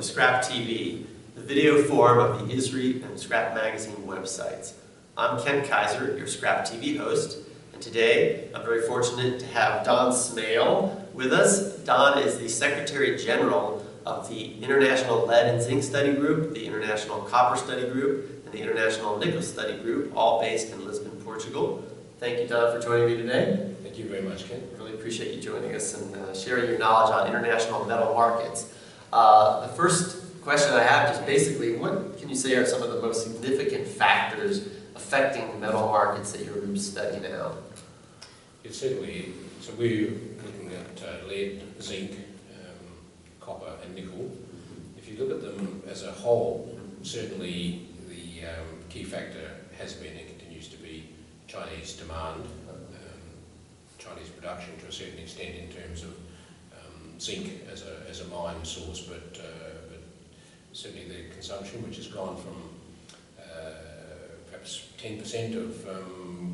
ScrapTV, the video form of the ISRI and Scrap Magazine websites. I'm Ken Kaiser, your ScrapTV host, and today I'm very fortunate to have Don Smale with us. Don is the Secretary General of the International Lead and Zinc Study Group, the International Copper Study Group, and the International Nickel Study Group, all based in Lisbon, Portugal. Thank you, Don, for joining me today. Thank you very much, Ken. Really appreciate you joining us and sharing your knowledge on international metal markets. The first question I have is basically, what can you say are some of the most significant factors affecting metal markets that your group study now? It's certainly, so we're looking at lead, zinc, copper and nickel. If you look at them as a whole, certainly the key factor has been and continues to be Chinese demand, Chinese production to a certain extent in terms of zinc as a mine source, but certainly the consumption, which has gone from perhaps 10% of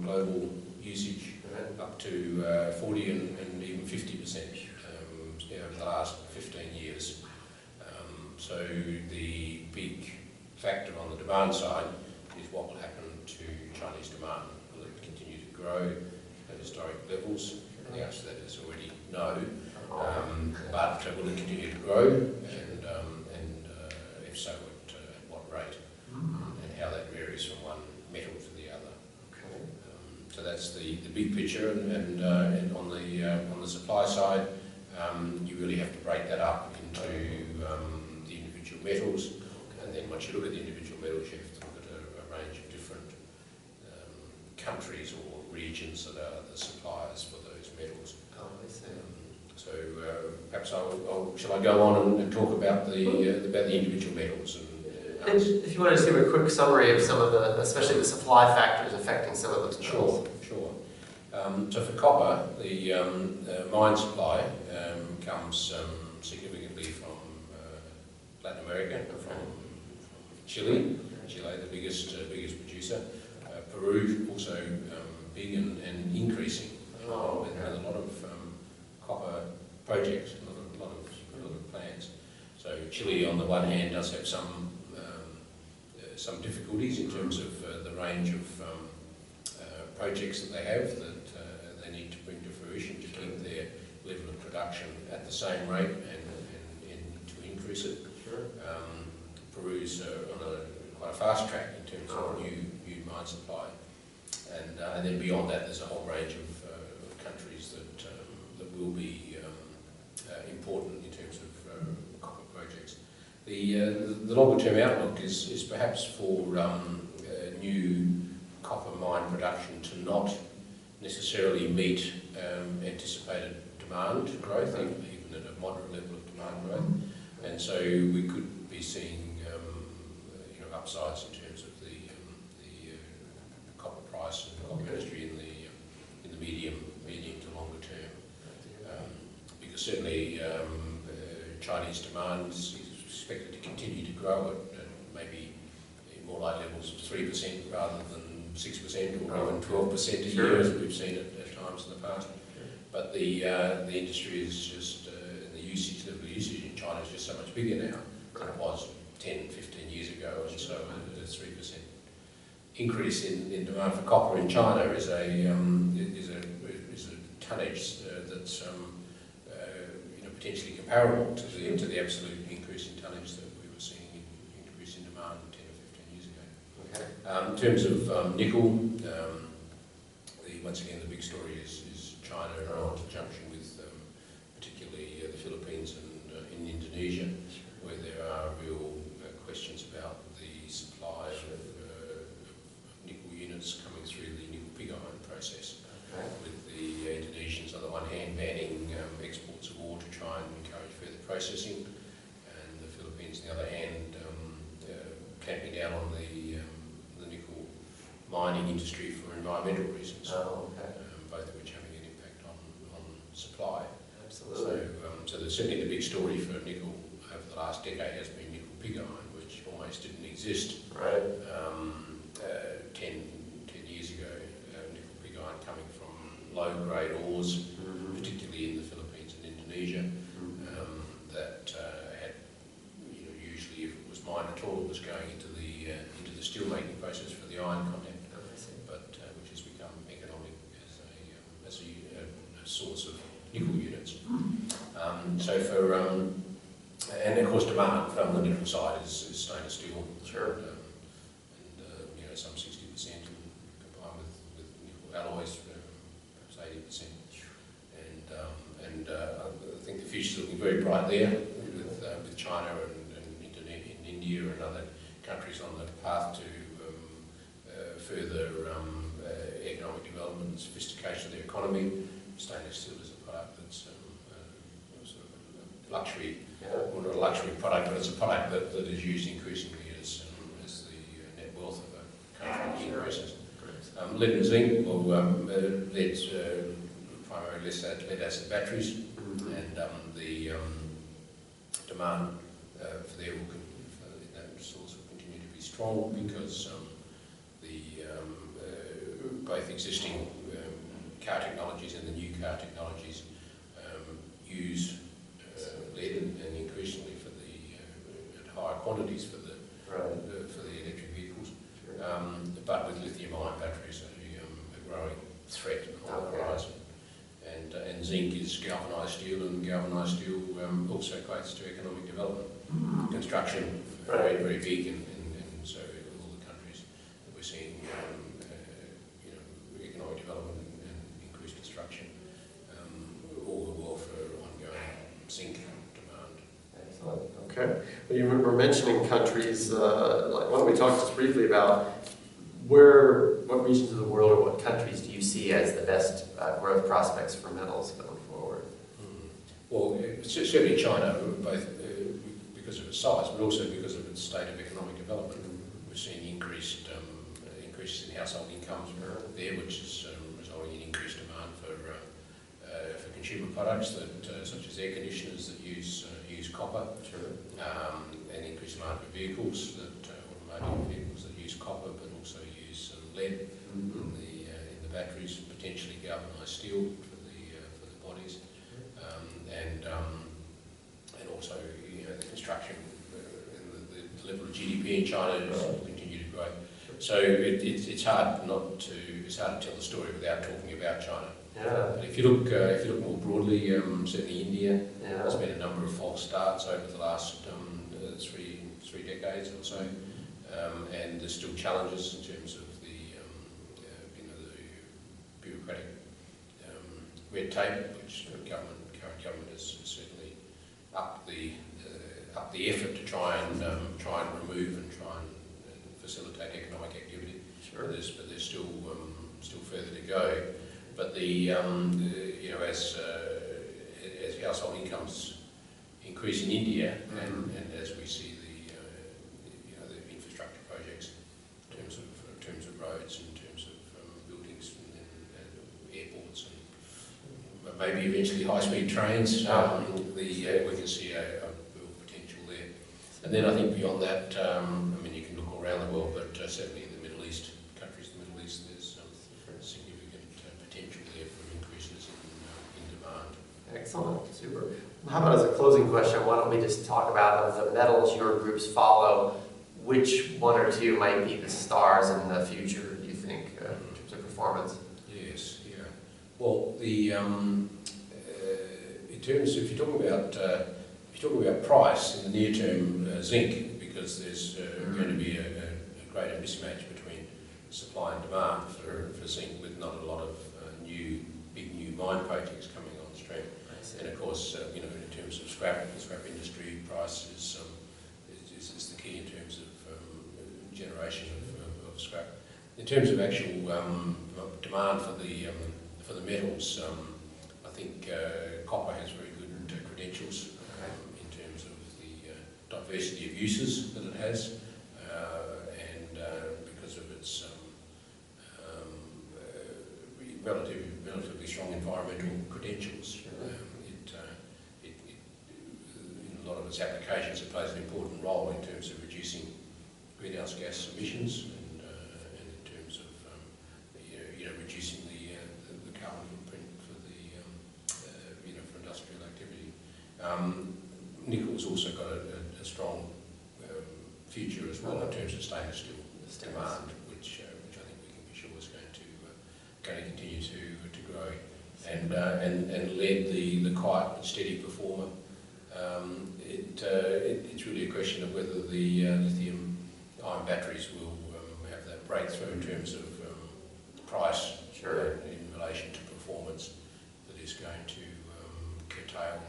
global usage up to 40 and even 50% over the last 15 years. So the big factor on the demand side is what will happen to Chinese demand. Will it continue to grow at historic levels? The answer to that is already no. But will it continue to grow, and if so, at what rate, and how that varies from one metal to the other. Okay. So that's the big picture, and on the supply side, you really have to break that up into the individual metals, and then once you look at the individual metals, you have to look at a range of different countries or regions that are the suppliers for those metals. Oh, I see. So perhaps shall I go on and talk about the individual metals? And if you want to just give a quick summary of some of the, especially the supply factors affecting some of those metals. Sure. So for copper, the mine supply comes significantly from Latin America, from Chile, the biggest producer. Peru also big and increasing, with a lot of copper projects, a lot of plants. So Chile, on the one hand, does have some difficulties in terms of the range of projects that they have that they need to bring to fruition to keep their level of production at the same rate and to increase it. Sure. Peru's on quite a fast track in terms of new mine supply, and then beyond that, there's a whole range of countries that will be important in terms of copper projects. The longer term outlook is perhaps for new copper mine production to not necessarily meet anticipated demand growth, even at a moderate level of demand growth, and so we could be seeing upsides in terms of the copper price and the copper industry in the medium to longer term, because certainly Chinese demand is expected to continue to grow at maybe more like levels of 3% rather than 6% or even 12% a year, as we've seen at times in the past. But the industry is just, the level of usage in China is just so much bigger now than it was 10, 15 years ago, and so a 3% increase in demand for copper in China is a tonnage that's potentially comparable to the absolute increase in tonnage that we were seeing increase in demand 10 or 15 years ago. Okay. In terms of nickel, once again the big story is China in conjunction with particularly the Philippines and in Indonesia, where there are real questions about the supply of nickel units coming through the nickel pig iron process, with the Indonesians on the one hand banning exports of ore to try and encourage further processing, and the Philippines on the other hand clamping down on the nickel mining industry for environmental reasons, both of which having an impact on supply. Absolutely. So there's certainly the big story for nickel over the last decade has been nickel pig iron, which almost didn't exist 10 years ago. Nickel pig iron coming from low-grade ores, particularly in the Philippines and Indonesia, that had on the nickel side is stainless steel. Sure. And some 60% combined with nickel alloys, perhaps 80%. And I think the future's looking very bright there with China and India and other countries on the path to further economic development and sophistication of their economy. Stainless steel is a product that's sort of a luxury, well, not a luxury product, but it's a product that is used increasingly as the net wealth of a country increases. Lead and zinc, well, lead's primarily lead acid batteries, and the demand for that source will continue to be strong because both existing car technologies and the new car technologies use lead and increasingly at higher quantities for the electric vehicles. Sure. But with lithium-ion batteries a growing threat on the horizon. And zinc is galvanised steel, and galvanised steel also equates to economic development. Construction, very, very big, and so all the countries that we're seeing economic development and increased construction, all the while for ongoing zinc demand. Excellent. Okay. Well, you were mentioning countries, why don't we talk just briefly about what regions of the world or what countries do you see as the best growth prospects for metals going forward? Well, certainly China, both because of its size, but also because of its state of economic development. We're seeing increases in household incomes there, which is resulting in increased demand for consumer products such as air conditioners that use copper, and increased demand for vehicles, automotive vehicles that use copper, but also use lead in the batteries, potentially galvanised steel for the bodies, and also the construction and the level of GDP in China will continue to grow. So it's hard to tell the story without talking about China. Yeah. But if you look more broadly, certainly India, there's been a number of false starts over the last three decades or so, and there's still challenges in terms of the bureaucratic red tape, which the current government has certainly upped the effort to try and remove and facilitate economic activity. Sure. But there's still further to go. But as household incomes increase in India, and as we see the infrastructure projects in terms of roads, in terms of buildings and airports, and maybe eventually high-speed trains, we can see a real potential there. And then I think beyond that, you can look all around the world, but certainly in the Middle East, countries in the Middle East, there's significant potential there for increases in demand. Excellent, super. How about as a closing question, why don't we just talk about of the metals your groups follow, which one or two might be the stars in the future, do you think, in terms of performance? Yes, yeah. Well, in terms of, if you're talking about price in the near term, zinc, because there's going to be a greater mismatch between supply and demand for zinc, with not a lot of big new mine projects coming on stream. And of course, in terms of the scrap industry, price is the key in terms of generation of scrap. In terms of actual demand for the metals, I think copper has very good credentials in terms of the diversity of uses that it has, and because of its relatively strong environmental credentials. In a lot of its applications, it plays an important role in terms of reducing greenhouse gas emissions, and in terms of reducing the carbon footprint for industrial activity. Nickel's also got a strong future as well in terms of stainless steel demand, which I think we can be sure is going to continue to grow. And lead, the quiet but steady performer, It's really a question of whether the lithium-ion batteries will have that breakthrough in terms of price in relation to performance that is going to curtail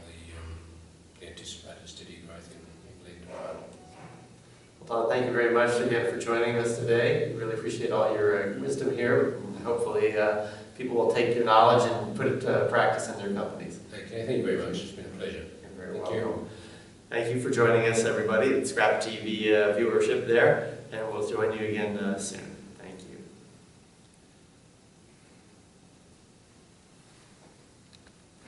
the anticipated steady growth in lead demand. Well, Don, thank you very much again for joining us today. We really appreciate all your wisdom here. And hopefully people will take your knowledge and put it to practice in their companies. Okay, thank you very much. It's been a pleasure. You're very welcome. Thank you for joining us, everybody. Scrap TV viewership there, and we'll join you again soon.